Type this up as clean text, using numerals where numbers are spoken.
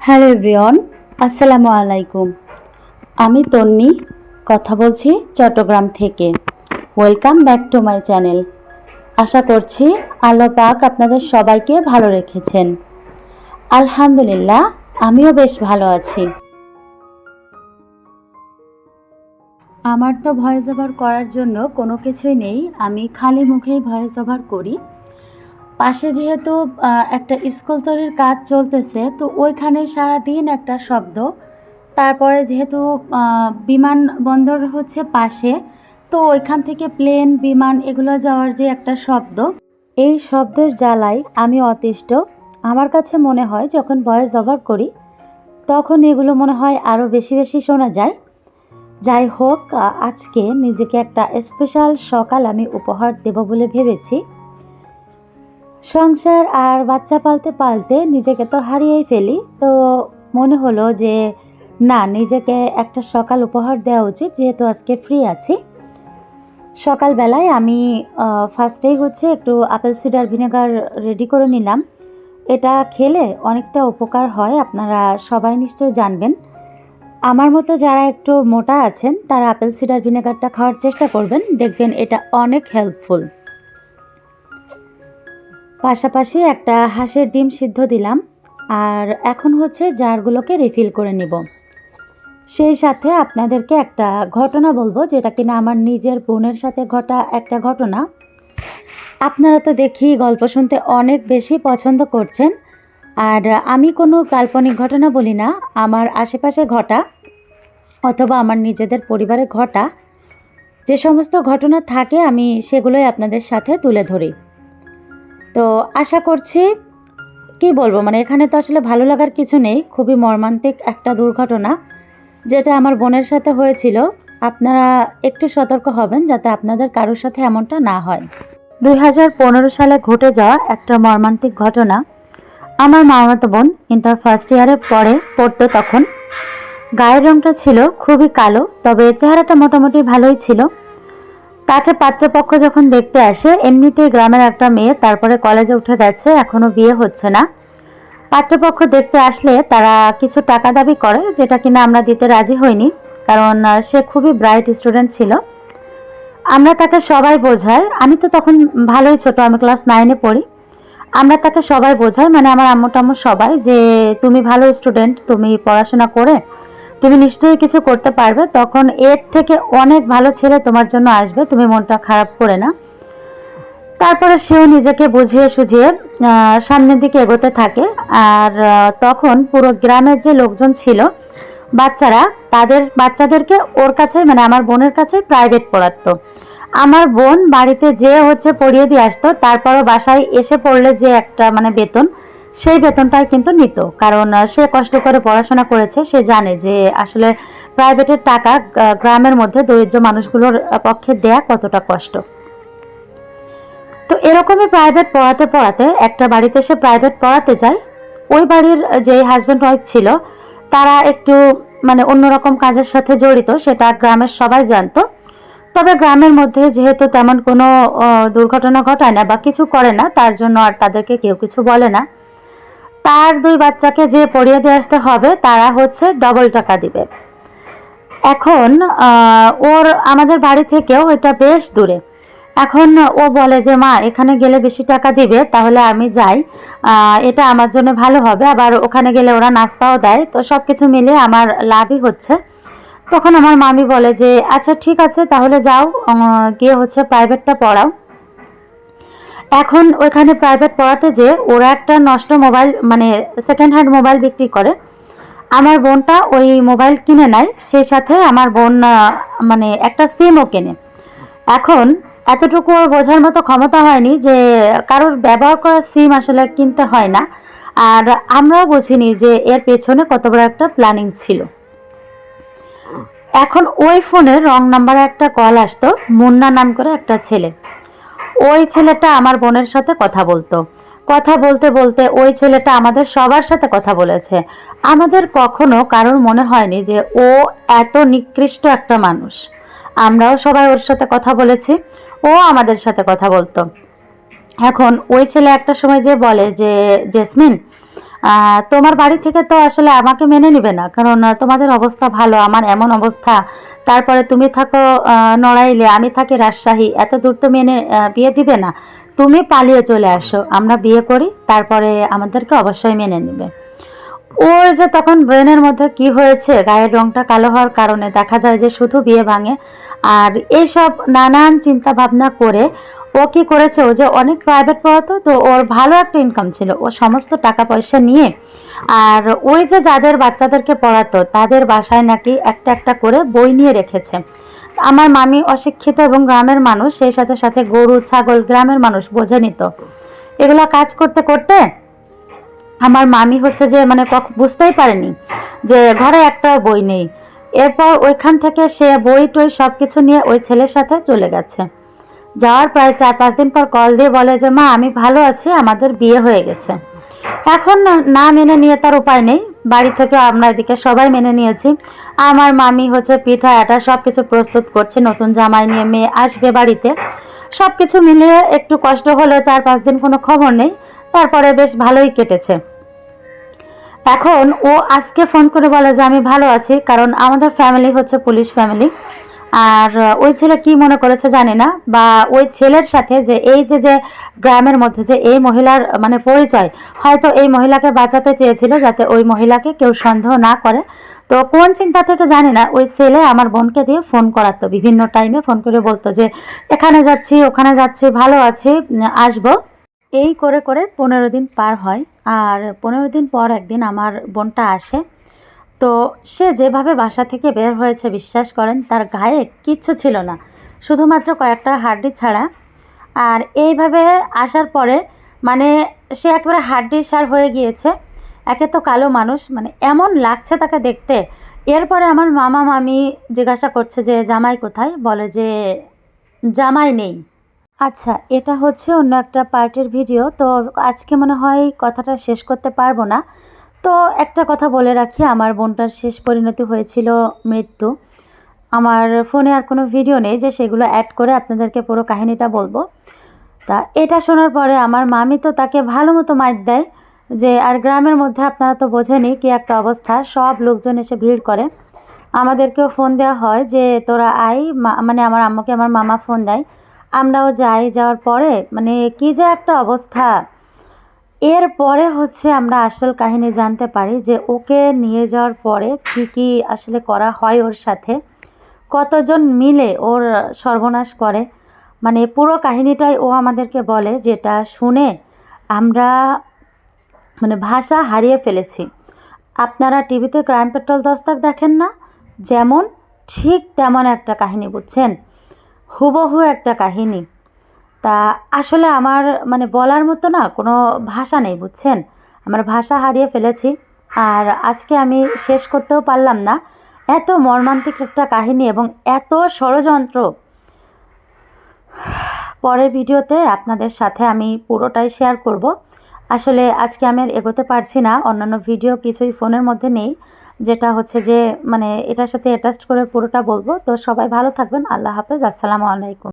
Hello everyone, আসসালামু আলাইকুম। আমি তন্নি কথা বলছি চট্টগ্রাম থেকে। Welcome back to my channel. আশা করছি আল্লাহ পাক আপনাদের সবাইকে ভালো রেখেছেন। আলহামদুলিল্লাহ, আমিও বেশ ভালো আছি। আমার তো ভয়েস ওভার করার জন্য কোনো কিছুই নেই, আমি খালি মুখেই ভয়েস ওভার করি। পাশে যেহেতু একটা স্কুল তৈরির কাজ চলতেছে, তো ওইখানে সারাদিন একটা শব্দ। তারপরে যেহেতু বিমানবন্দর হচ্ছে পাশে, তো ওইখান থেকে প্লেন বিমান এগুলো যাওয়ার যে একটা শব্দ, এই শব্দের জ্বালায় আমি অতিষ্ঠ। আমার কাছে মনে হয় যখন ভয়েস ওভার করি তখন এগুলো মনে হয় আরও বেশি বেশি শোনা যায়। যাই হোক, আজকে নিজেকে একটা স্পেশাল সকাল আমি উপহার দেব বলে ভেবেছি। সংসার আর বাচ্চা পালতে পালতে নিজেকে তো হারিয়েই ফেলি, তো মনে হলো যে না, নিজেকে একটা সকাল উপহার দেওয়া উচিত, যেহেতু আজকে ফ্রি আছি। সকালবেলায় আমি ফার্স্টেই হচ্ছে একটু আপেল সিডার ভিনেগার রেডি করে নিলাম। এটা খেলে অনেকটা উপকার হয়, আপনারা সবাই নিশ্চয়ই জানবেন। আমার মতো যারা একটু মোটা আছেন তারা আপেল সিডার ভিনেগারটা খাওয়ার চেষ্টা করবেন, দেখবেন এটা অনেক হেল্পফুল। পাশাপাশি একটা হাঁসের ডিম সিদ্ধ দিলাম, আর এখন হচ্ছে জারগুলোকে রিফিল করে নিব। সেই সাথে আপনাদেরকে একটা ঘটনা বলবো, যেটা কিনা আমার নিজের বোনের সাথে ঘটা একটা ঘটনা। আপনারা তো দেখি গল্প শুনতে অনেক বেশি পছন্দ করছেন, আর আমি কোনো কাল্পনিক ঘটনা বলি না, আমার আশেপাশে ঘটা অথবা আমার নিজেদের পরিবারে ঘটা যে সমস্ত ঘটনা থাকে আমি সেগুলোই আপনাদের সাথে তুলে ধরি। তো আশা করছি, কি বলবো, মানে এখানে তো আসলে ভালো লাগার কিছু নেই, খুবই মর্মান্তিক একটা দুর্ঘটনা যেটা আমার বোনের সাথে হয়েছিল। আপনারা একটু সতর্ক হবেন যাতে আপনাদের কারোর সাথে এমনটা না হয়। 2015 সালে ঘটে যাওয়া একটা মর্মান্তিক ঘটনা। আমার মামাতো বোন ইন্টার ফার্স্ট ইয়ারে পড়তো তখন। গায়ের রংটা ছিল খুবই কালো, তবে চেহারাটা মোটামুটি ভালোই ছিল। তাকে পাত্রপক্ষ যখন দেখতে আসে, এমনিতেই গ্রামের একটা মেয়ে, তারপরে কলেজে উঠে গেছে, এখনো বিয়ে হচ্ছে না। পাত্রপক্ষ দেখতে আসলে তারা কিছু টাকা দাবি করে, যেটা কিনা আমরা দিতে রাজি হইনি, কারণ সে খুবই ব্রাইট স্টুডেন্ট ছিল। আমরা তাকে সবাই বোঝাই, আমি তো তখন ভালোই ছোট, আমি ক্লাস 9-এ পড়ি। আমরা তাকে সবাই বোঝাই, মানে আমার আম্মু টাম্মু সবাই, যে তুমি ভালো স্টুডেন্ট, তুমি পড়াশোনা করে তুমি নিশ্চয়ই কিছু করতে পারবে, তখন এর থেকে অনেক ভালো ছেলে তোমার জন্য আসবে, তুমি মনটা খারাপ করে না। তারপরে সেও নিজেকে বুঝিয়ে সুঝিয়ে সামনের দিকে এগোতে থাকে। আর তখন পুরো গ্রামের যে লোকজন ছিল, বাচ্চারা, তাদের বাচ্চাদেরকে ওর কাছে, মানে আমার বোনের কাছে প্রাইভেট পড়াতো। আমার বোন বাড়িতে যে হচ্ছে পড়িয়ে দিয়ে আসতো, তারপরও বাসায় এসে পড়লে যে একটা মানে বেতন, সেই বেতনটাই কিন্তু নিত, কারণ সে কষ্ট করে পড়াশোনা করেছে, সে জানে যে আসলে প্রাইভেটের টাকা গ্রামের মধ্যে দরিদ্র মানুষগুলোর পক্ষে দেয়া কতটা কষ্ট। তো এরকমই প্রাইভেট পড়াতে পড়াতে একটা বাড়িতে সে প্রাইভেট পড়াতে যায়। ওই বাড়ির যে হাজব্যান্ড ওয়াইফ ছিল, তারা একটু মানে অন্যরকম কাজের সাথে জড়িত, সেটা গ্রামের সবাই জানতো। তবে গ্রামের মধ্যে যেহেতু তেমন কোনো দুর্ঘটনা ঘটায় না বা কিছু করে না, তার জন্য আর তাদেরকে কেউ কিছু বলে না। তার 2 বাচ্চাকে যে পড়িয়ে দিয়ে আসতে হবে, তারা হচ্ছে ডবল টাকা দিবে। এখন ওর আমাদের বাড়ি থেকেও এটা বেশ দূরে। এখন ও বলে যে মা, এখানে গেলে বেশি টাকা দিবে, তাহলে আমি যাই, এটা আমার জন্য ভালো হবে, আবার ওখানে গেলে ওরা নাস্তাও দেয়, তো সব কিছু মিলে আমার লাভই হচ্ছে। তখন আমার মামি বলে যে আচ্ছা ঠিক আছে, তাহলে যাও, গিয়ে হচ্ছে প্রাইভেটটা পড়াও। এখন ওইখানে প্রাইভেট পড়াতে যে ওরা একটা নষ্ট মোবাইল, মানে সেকেন্ড হ্যান্ড মোবাইল বিক্রি করে। আমার বোনটা ওই মোবাইল কিনে নেয়, সেই সাথে আমার বোন মানে একটা সিমও কেনে। এখন এতটুকু ওর বোঝার মতো ক্ষমতা হয়নি যে কারোর ব্যবহার করা সিম আসলে কিনতে হয় না, আর আমরাও বুঝিনি যে এর পেছনে কত বড় একটা প্ল্যানিং ছিল। এখন ওই ফোনে রং নাম্বারে একটা কল আসতো, মুন্না নাম করে একটা ছেলে। ওই ছেলেটা আমার বোনের সাথে কথা বলতো। কথা বলতে বলতে ওই ছেলেটা আমাদের সবার সাথে কথা বলেছে। আমাদের কখনো কারোর মনে হয়নি যে ও এত নিকৃষ্ট একটা মানুষ। আমরাও সবাই ওর সাথে কথা বলেছি, ও আমাদের সাথে কথা বলতো। এখন ওই ছেলে একটা সময় যে বলে যে জেসমিন, তোমার বাড়ি থেকে তো আসলে আমাকে মেনে নিবে না, কারণ তোমাদের অবস্থা ভালো, আমার এমন অবস্থা। তারপরে তুমি থাকো নড়াইলে, আমি থাকি রাজশাহী, এত দূর তো মেনে বিয়ে দিবে না। তুমি পালিয়ে চলে আসো, আমরা বিয়ে করি, তারপরে আমাদেরকে অবশ্যই মেনে নেবে। ওর যে তখন ব্রেনের মধ্যে কি হয়েছে, গায়ের রংটা কালো হওয়ার কারণে দেখা যায় যে শুধু বিয়ে ভাঙে। আর এইসব নানান চিন্তা ভাবনা করে ও কি করেছে, ও যে অনেক প্রাইভেট পড়াতো, তো ওর ভালো একটা ইনকাম ছিল, ও সমস্ত টাকা পয়সা নিয়ে আর ওই যে যাদের বাচ্চাদেরকে পড়াতো তাদের বাসায় নাকি একটা একটা করে বই নিয়ে রেখেছে। আমার মামি অশিক্ষিত এবং গ্রামের মানুষ, সেই সাথে সাথে গরু ছাগল গ্রামের মানুষ বোঝে নিত। এগুলা কাজ করতে করতে আমার মামি হচ্ছে যে মানে বুঝতেই পারেনি যে ঘরে একটাও বই নেই। এরপর ওইখান থেকে সে বই টই সবকিছু নিয়ে ওই ছেলের সাথে চলে গেছে। যাওয়ার প্রায় 4-5 দিন পর কল দিয়ে বলে যে মা আমি ভালো আছি, আমাদের বিয়ে হয়ে গেছে। এখন না মেনে নিয়ে তার উপায় নেই, বাড়ি থেকে আমরা এদিকে সবাই মেনে নিয়েছি। আমার মামি হচ্ছে পিঠা আটা সবকিছু প্রস্তুত করছে, নতুন জামাই নিয়ে মেয়ে আসবে বাড়িতে। সবকিছু মিলিয়ে একটু কষ্ট হলো, 4-5 দিন কোনো খবর নেই, তারপরে বেশ ভালোই কেটেছে। এখন ও আজকে ফোন করে বলে যে আমি ভালো আছি, কারণ আমাদের ফ্যামিলি হচ্ছে পুলিশ ফ্যামিলি। আর ওই ছেলে কি মনে করেছে জানি না, বা ওই ছেলের সাথে যে এই যে যে গ্রামের মধ্যে যে এই মহিলার মানে পরিচয়, হয়তো এই মহিলাকে বাঁচাতে চেয়েছিল যাতে ওই মহিলাকে কেউ সন্দেহ না করে। তো কোন চিন্তা থেকে জানি না ওই ছেলে আমার বোনকে দিয়ে ফোন করাতো, বিভিন্ন টাইমে ফোন করে বলতো যে এখানে যাচ্ছি ওখানে যাচ্ছি, ভালো আছি, আসবো। এই করে করে 15 দিন পার হয়। আর 15 দিন পর একদিন আমার বোনটা আসে। তো সে যেভাবে বাসা থেকে বের হয়েছে বিশ্বাস করেন তার গায়ে কিচ্ছু ছিল না, শুধুমাত্র কয়েকটা হাড্ডি ছাড়া। আর এইভাবে আসার পরে মানে সে একেবারে হাড্ডি সার হয়ে গিয়েছে। একে তো কালো মানুষ, মানে এমন লাগছে তাকে দেখতে। এরপরে আমার মামা মামি জিজ্ঞাসা করছে যে জামাই কোথায়, বলে যে জামাই নেই। আচ্ছা, এটা হচ্ছে অন্য একটা পার্টের ভিডিও, তো আজকে মনে হয় কথাটা শেষ করতে পারবো না। তো একটা কথা বলে রাখি, আমার বোনটার শেষ পরিণতি হয়েছিল মৃত্যু। আমার ফোনে আর কোনো ভিডিও নেই যে সেগুলো অ্যাড করে আপনাদেরকে পুরো কাহিনীটা বলবো। তা এটা শোনার পরে আমার মামি তো তাকে ভালো মতো মাইর দেয়, যে আর গ্রামের মধ্যে আপনারা তো বোঝেনই কি একটা অবস্থা, সব লোকজন এসে ভিড় করে। আমাদেরকেও ফোন দেওয়া হয় যে তোরা আই, মানে আমার আম্মুকে আমার মামা ফোন দেয়, আমরাও যাই। যাওয়ার পরে মানে কি যে একটা অবস্থা। এরপরে হচ্ছে আমরা আসল কাহিনী জানতে পারি যে ওকে নিয়ে যাওয়ার পরে কী কী আসলে করা হয় ওর সাথে, কতজন মিলে ওর সর্বনাশ করে। মানে পুরো কাহিনীটাই ও আমাদেরকে বলে, যেটা শুনে আমরা মানে ভাষা হারিয়ে ফেলেছি। আপনারা টিভিতে ক্রাইম পেট্রোল দস্তাক দেখেন না, যেমন ঠিক তেমন একটা কাহিনী, বুঝছেন, হুবহু একটা কাহিনী। তা আসলে আমার মানে বলার মতো না কোনো ভাষা নেই, বুঝছেন, আমার ভাষা হারিয়ে ফেলেছি। আর আজকে আমি শেষ করতেও পারলাম না, এত মর্মান্তিক একটা কাহিনী এবং এত ষড়যন্ত্র। পরের ভিডিওতে আপনাদের সাথে আমি পুরোটাই শেয়ার করব। আসলে আজকে আমি আর এগোতে পারছি না, অন্যান্য ভিডিও কিছুই ফোনের মধ্যে নেই, যেটা হচ্ছে যে মানে এটার সাথে অ্যাটাচড করে পুরোটা বলবো। তো সবাই ভালো থাকবেন, আল্লাহ হাফেজ, আসসালামু আলাইকুম।